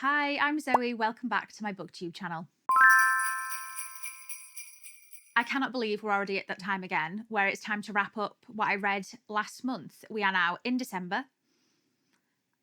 Hi, I'm Zoe. Welcome back to my booktube channel. I cannot believe we're already at that time again where it's time to wrap up what I read last month. We are now in December.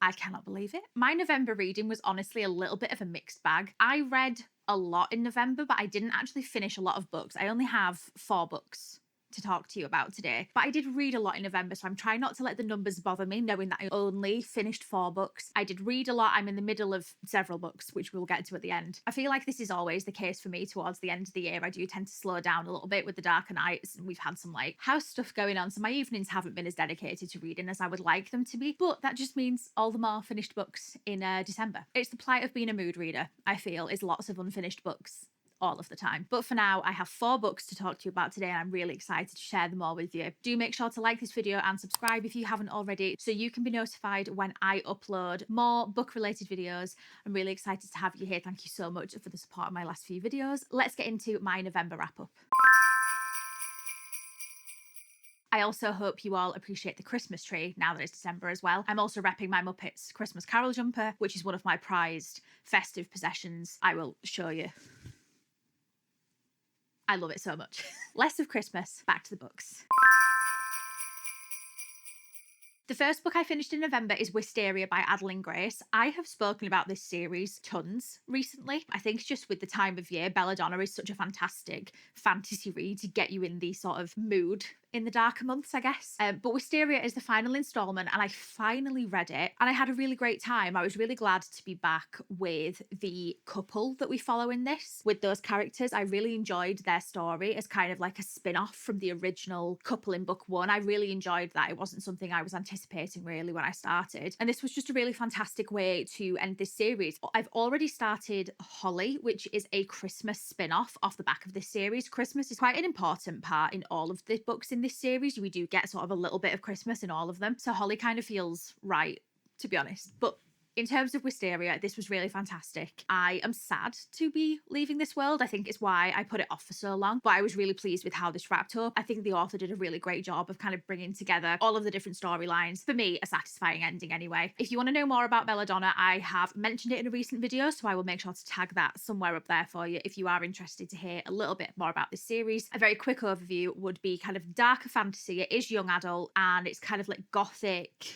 I cannot believe it. My November reading was honestly a little bit of a mixed bag. I read a lot in November, but I didn't actually finish a lot of books. I only have 4 books to talk to you about today, but I did read a lot in November, so I'm trying not to let the numbers bother me, knowing that I only finished 4 books. I did read a lot. I'm in the middle of several books, which we'll get to at the end. I feel like this is always the case for me towards the end of the year. I do tend to slow down a little bit with the darker nights, and we've had some house stuff going on, so my evenings haven't been as dedicated to reading as I would like them to be, but that just means all the more finished books in December. It's the plight of being a mood reader, I feel, is lots of unfinished books all of the time. But for now, I have 4 books to talk to you about today, and I'm really excited to share them all with you. Do make sure to like this video and subscribe if you haven't already, so you can be notified when I upload more book-related videos. I'm really excited to have you here. Thank you so much for the support of my last few videos. Let's get into my November wrap-up. I also hope you all appreciate the Christmas tree now that it's December as well. I'm also repping my Muppets Christmas Carol jumper, which is one of my prized festive possessions. I will show you. I love it so much. Less of Christmas, back to the books. The first book I finished in November is Wisteria by Adeline Grace. I have spoken about this series tons recently. I think just with the time of year, Belladonna is such a fantastic fantasy read to get you in the sort of mood in the darker months, I guess. But Wisteria is the final installment, and I finally read it, and I had a really great time. I was really glad to be back with the couple that we follow in this, with those characters. I really enjoyed their story as kind of like a spin-off from the original couple in book 1. I really enjoyed that. It wasn't something I was anticipating really when I started, and this was just a really fantastic way to end this series. I've already started Holly, which is a Christmas spin-off off the back of this series. Christmas is quite an important part in all of the books in this series. We do get sort of a little bit of Christmas in all of them, so Holly kind of feels right, to be honest. But in terms of Wisteria, this was really fantastic. I am sad to be leaving this world. I think it's why I put it off for so long, but I was really pleased with how this wrapped up. I think the author did a really great job of kind of bringing together all of the different storylines. For me, a satisfying ending anyway. If you want to know more about Belladonna, I have mentioned it in a recent video, so I will make sure to tag that somewhere up there for you if you are interested to hear a little bit more about this series. A very quick overview would be kind of darker fantasy. It is young adult, and it's kind of like gothic.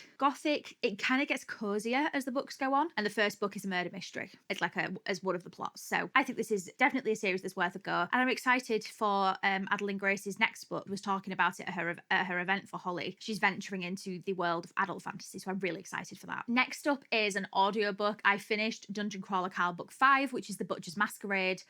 It kind of gets cozier as the books go on, and the first book is a murder mystery. It's like as one of the plots. So I think this is definitely a series that's worth a go, and I'm excited for Adeline Grace's next book. Was talking about it at her event for Holly. She's venturing into the world of adult fantasy, so I'm really excited for that. Next up is an audiobook. I finished Dungeon Crawler Carl book 5, which is The Butcher's Masquerade.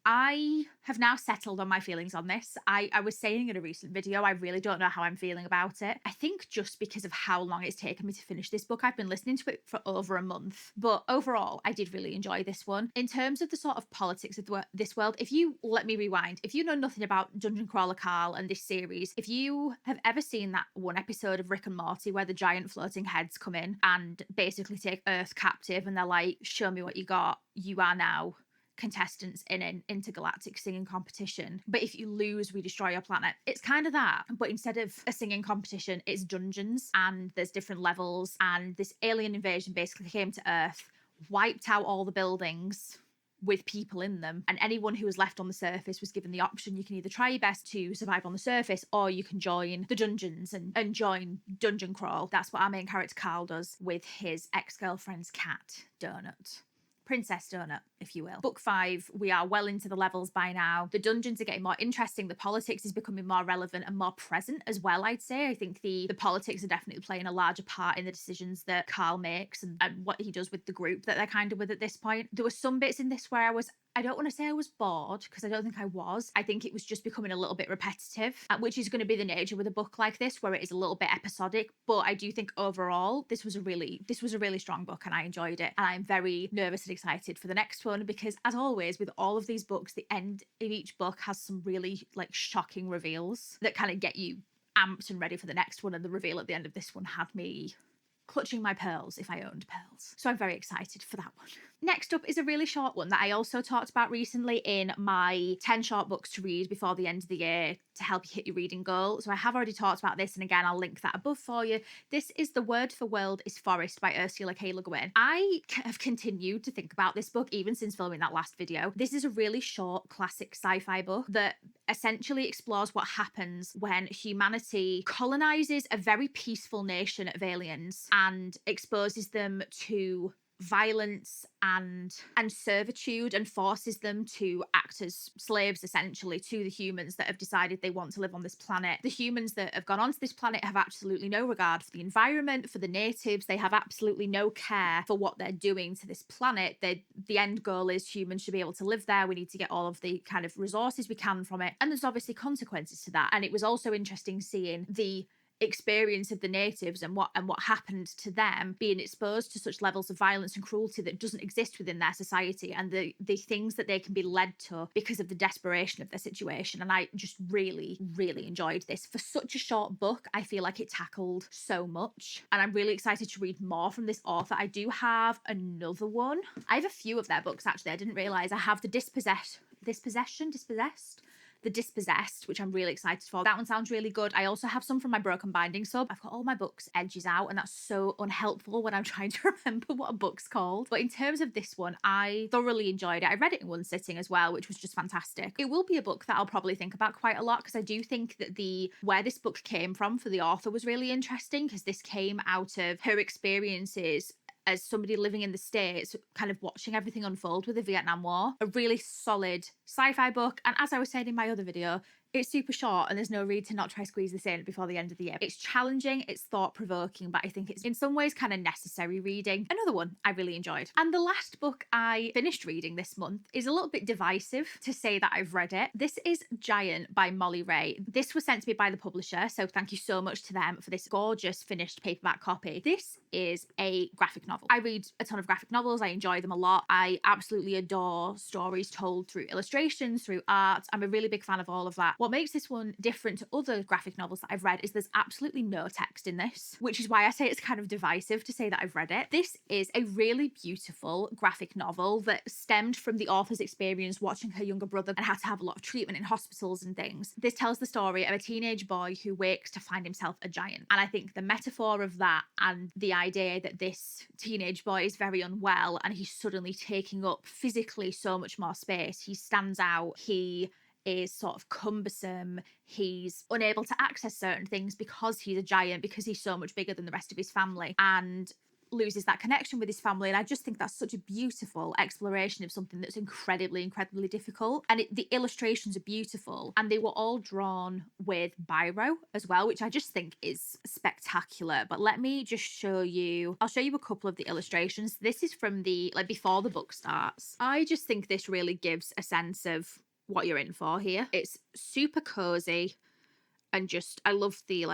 I have now settled on my feelings on this. I was saying in a recent video, I really don't know how I'm feeling about it. I think just because of how long it's taken me to finish this book. I've been listening to it for over a month, but overall, I did really enjoy this one. In terms of the sort of politics of this world, if you let me rewind, if you know nothing about Dungeon Crawler Carl and this series, if you have ever seen that one episode of Rick and Morty where the giant floating heads come in and basically take Earth captive, and they're like, show me what you got, you are now contestants in an intergalactic singing competition, but if you lose, we destroy your planet. It's kind of that, but instead of a singing competition, it's dungeons, and there's different levels, and this alien invasion basically came to Earth, wiped out all the buildings with people in them, and anyone who was left on the surface was given the option: you can either try your best to survive on the surface, or you can join the dungeons and join Dungeon Crawl. That's what our main character Carl does with his ex-girlfriend's cat, Donut. Princess Donut, if you will. Book 5, we are well into the levels by now. The dungeons are getting more interesting. The politics is becoming more relevant and more present as well, I'd say. I think the politics are definitely playing a larger part in the decisions that Carl makes and what he does with the group that they're kind of with at this point. There were some bits in this where I don't want to say I was bored, because I don't think I was. I think it was just becoming a little bit repetitive, which is going to be the nature with a book like this, where it is a little bit episodic. But I do think overall, this was a really strong book, and I enjoyed it. And I'm very nervous and excited for the next one, because as always, with all of these books, the end of each book has some really shocking reveals that kind of get you amped and ready for the next one. And the reveal at the end of this one had me clutching my pearls if I owned pearls. So I'm very excited for that one. Next up is a really short one that I also talked about recently in my 10 short books to read before the end of the year to help you hit your reading goal. So I have already talked about this, and again, I'll link that above for you. This is The Word for World is Forest by Ursula K. Le Guin. I have continued to think about this book even since filming that last video. This is a really short classic sci-fi book that essentially explores what happens when humanity colonizes a very peaceful nation of aliens and exposes them to violence and servitude and forces them to act as slaves essentially to the humans that have decided they want to live on this planet. The humans that have gone onto this planet have absolutely no regard for the environment, for the natives. They have absolutely no care for what they're doing to this planet. The end goal is humans should be able to live there. We need to get all of the kind of resources we can from it, and there's obviously consequences to that. And it was also interesting seeing the experience of the natives and what happened to them being exposed to such levels of violence and cruelty that doesn't exist within their society, and the things that they can be led to because of the desperation of their situation. And I just really enjoyed this. For such a short book, I feel like it tackled so much, and I'm really excited to read more from this author. I do have another one. I have a few of their books actually. I didn't realize I have The Dispossessed, which I'm really excited for. That one sounds really good. I also have some from my Broken Binding sub. I've got all my books edges out, and that's so unhelpful when I'm trying to remember what a book's called. But in terms of this one, I thoroughly enjoyed it. I read it in one sitting as well, which was just fantastic. It will be a book that I'll probably think about quite a lot, because I do think that where this book came from for the author was really interesting, because this came out of her experiences as somebody living in the States, kind of watching everything unfold with the Vietnam War. A really solid sci-fi book. And as I was saying in my other video, it's super short, and there's no reason to not try squeeze this in before the end of the year. It's challenging, it's thought-provoking, but I think it's in some ways kind of necessary reading. Another one I really enjoyed. And the last book I finished reading this month is a little bit divisive to say that I've read it. This is Giant by Molly Ray. This was sent to me by the publisher, so thank you so much to them for this gorgeous finished paperback copy. This is a graphic novel. I read a ton of graphic novels. I enjoy them a lot. I absolutely adore stories told through illustrations, through art. I'm a really big fan of all of that. What makes this one different to other graphic novels that I've read is there's absolutely no text in this, which is why I say it's kind of divisive to say that I've read it. This is a really beautiful graphic novel that stemmed from the author's experience watching her younger brother and had to have a lot of treatment in hospitals and things. This tells the story of a teenage boy who wakes to find himself a giant. And I think the metaphor of that, and the idea that this teenage boy is very unwell and he's suddenly taking up physically so much more space. He stands out. He is sort of cumbersome. He's unable to access certain things because he's a giant, because he's so much bigger than the rest of his family, and loses that connection with his family. And I just think that's such a beautiful exploration of something that's incredibly difficult. And the illustrations are beautiful, and they were all drawn with biro as well, which I just think is spectacular. But let me just show you, I'll show you a couple of the illustrations. This is from before the book starts. I just think this really gives a sense of what you're in for here. It's super cozy, and just I love the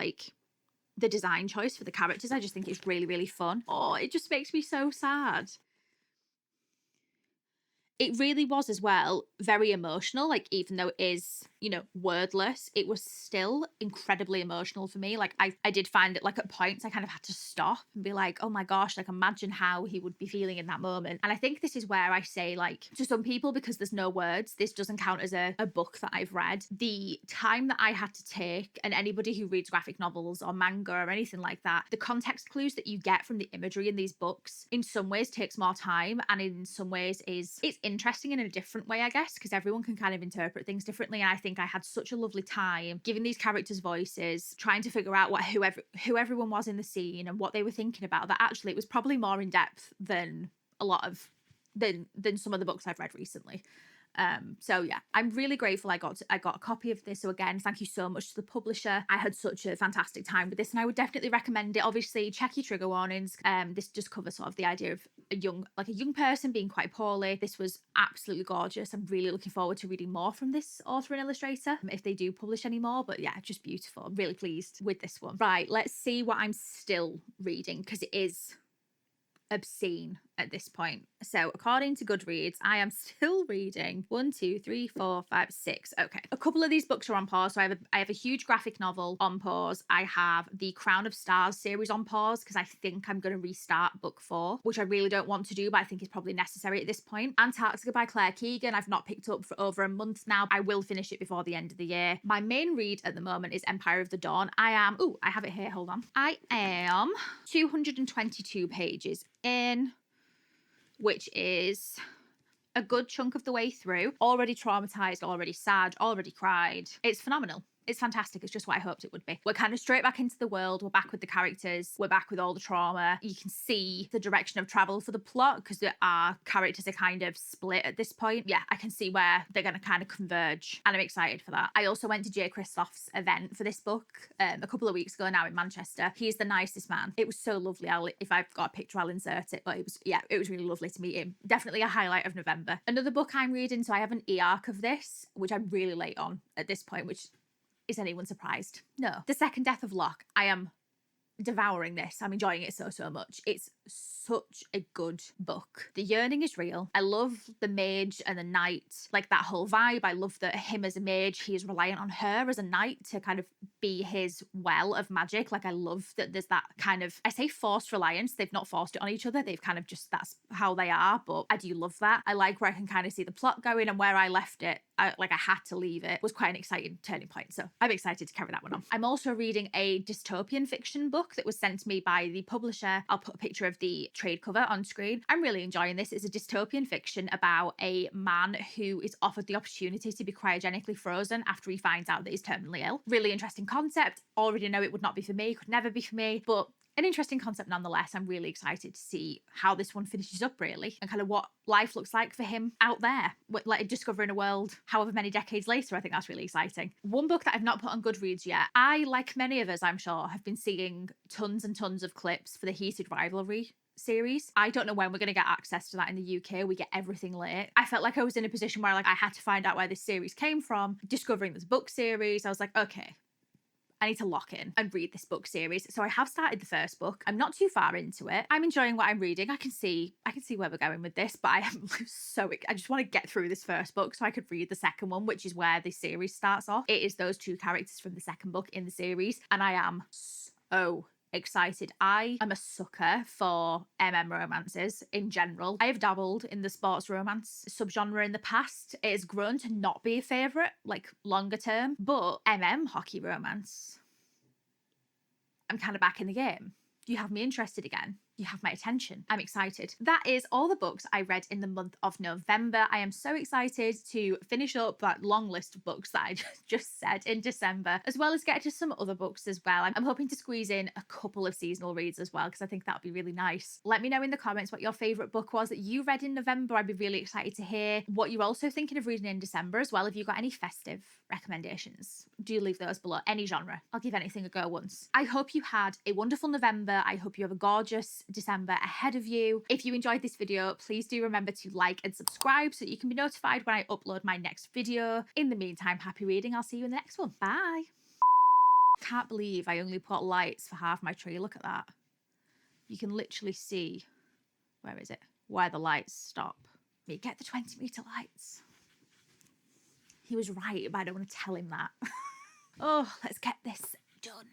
design choice for the characters. I just think it's really fun. Oh, it just makes me so sad. It really was as well very emotional. Like, even though it is, wordless, it was still incredibly emotional for me. Like, I did find it, like, at points I kind of had to stop and be like, oh my gosh, like, imagine how he would be feeling in that moment. And I think this is where I say, like, to some people, because there's no words, this doesn't count as a book that I've read. The time that I had to take, and anybody who reads graphic novels or manga or anything like that, the context clues that you get from the imagery in these books in some ways takes more time, and in some ways it's interesting in a different way, I guess, because everyone can kind of interpret things differently. And I think I had such a lovely time giving these characters voices, trying to figure out who everyone was in the scene and what they were thinking about, that actually it was probably more in depth than than some of the books I've read recently. So yeah, I'm really grateful I got a copy of this. So again, thank you so much to the publisher. I had such a fantastic time with this, and I would definitely recommend it. Obviously, check your trigger warnings. This just covers sort of the idea of a young person being quite poorly. This was absolutely gorgeous. I'm really looking forward to reading more from this author and illustrator, if they do publish any more. But yeah, just beautiful. I'm really pleased with this one. Right, let's see what I'm still reading, because it is obscene at this point. So according to Goodreads, I am still reading 1, 2, 3, 4, 5, 6. Okay. A couple of these books are on pause. So I have a huge graphic novel on pause. I have the Crown of Stars series on pause because I think I'm going to restart book 4, which I really don't want to do, but I think is probably necessary at this point. Antarctica by Claire Keegan, I've not picked up for over a month now. I will finish it before the end of the year. My main read at the moment is Empire of the Dawn. I have it here. Hold on. I am 222 pages in, which is a good chunk of the way through. Already traumatized, already sad, already cried. It's phenomenal. It's fantastic. It's just what I hoped it would be. We're kind of straight back into the world. We're back with the characters. We're back with all the trauma. You can see the direction of travel for the plot because our characters are kind of split at this point. Yeah, I can see where they're going to kind of converge, and I'm excited for that. I also went to Jay Kristoff's event for this book a couple of weeks ago now in Manchester. He's the nicest man. It was so lovely. If I've got a picture, I'll insert it. But it was really lovely to meet him. Definitely a highlight of November. Another book I'm reading, so I have an e-arc of this, which I'm really late on at this point, which is anyone surprised? No. The Second Death of Locke. I am devouring this. I'm enjoying it so much. It's such a good book. The yearning is real. I love the mage and the knight, like that whole vibe. I love that him as a mage, he is reliant on her as a knight to kind of be his well of magic. Like I love that there's that kind of, I say forced reliance. They've not forced it on each other. They've kind of just, that's how they are. But I do love that. I like where I can kind of see the plot going, and where I left it, I had to leave it, was quite an exciting turning point. So I'm excited to carry that one on. I'm also reading a dystopian fiction book that was sent to me by the publisher. I'll put a picture of the trade cover on screen. I'm really enjoying this. It's a dystopian fiction about a man who is offered the opportunity to be cryogenically frozen after he finds out that he's terminally ill. Really interesting concept. Already know it would not be for me, could never be for me, but an interesting concept nonetheless. I'm really excited to see how this one finishes up, really, and kind of what life looks like for him out there, like discovering a world however many decades later. I think that's really exciting. One book that I've not put on Goodreads yet. I, like many of us, I'm sure, have been seeing tons and tons of clips for the Heated Rivalry series. I don't know when we're going to get access to that in the UK. We get everything late. I felt like I was in a position where I had to find out where this series came from. Discovering this book series, I was like, okay, I need to lock in and read this book series. So I have started the first book. I'm not too far into it. I'm enjoying what I'm reading. I can see where we're going with this, but I just want to get through this first book so I could read the second one, which is where the series starts off. It is those two characters from the second book in the series, and I am so excited. I am a sucker for romances in general. I have dabbled in the sports romance subgenre in the past. It has grown to not be a favourite, like longer term, but hockey romance, I'm kind of back in the game. You have me interested again. You have my attention. I'm excited. That is all the books I read in the month of November. I am so excited to finish up that long list of books that I just said in December, as well as get to some other books as well. I'm hoping to squeeze in a couple of seasonal reads as well, because I think that would be really nice. Let me know in the comments what your favourite book was that you read in November. I'd be really excited to hear what you're also thinking of reading in December as well. If you've got any festive recommendations, do leave those below. Any genre. I'll give anything a go once. I hope you had a wonderful November. I hope you have a gorgeous December ahead of you. If you enjoyed this video, please do remember to like and subscribe so that you can be notified when I upload my next video. In the meantime, happy reading. I'll see you in the next one. Bye. Can't believe I only put lights for half my tree. Look at that. You can literally see, where is it? Where the lights stop. Me, get the 20-meter lights. He was right, but I don't want to tell him that. Oh, let's get this done.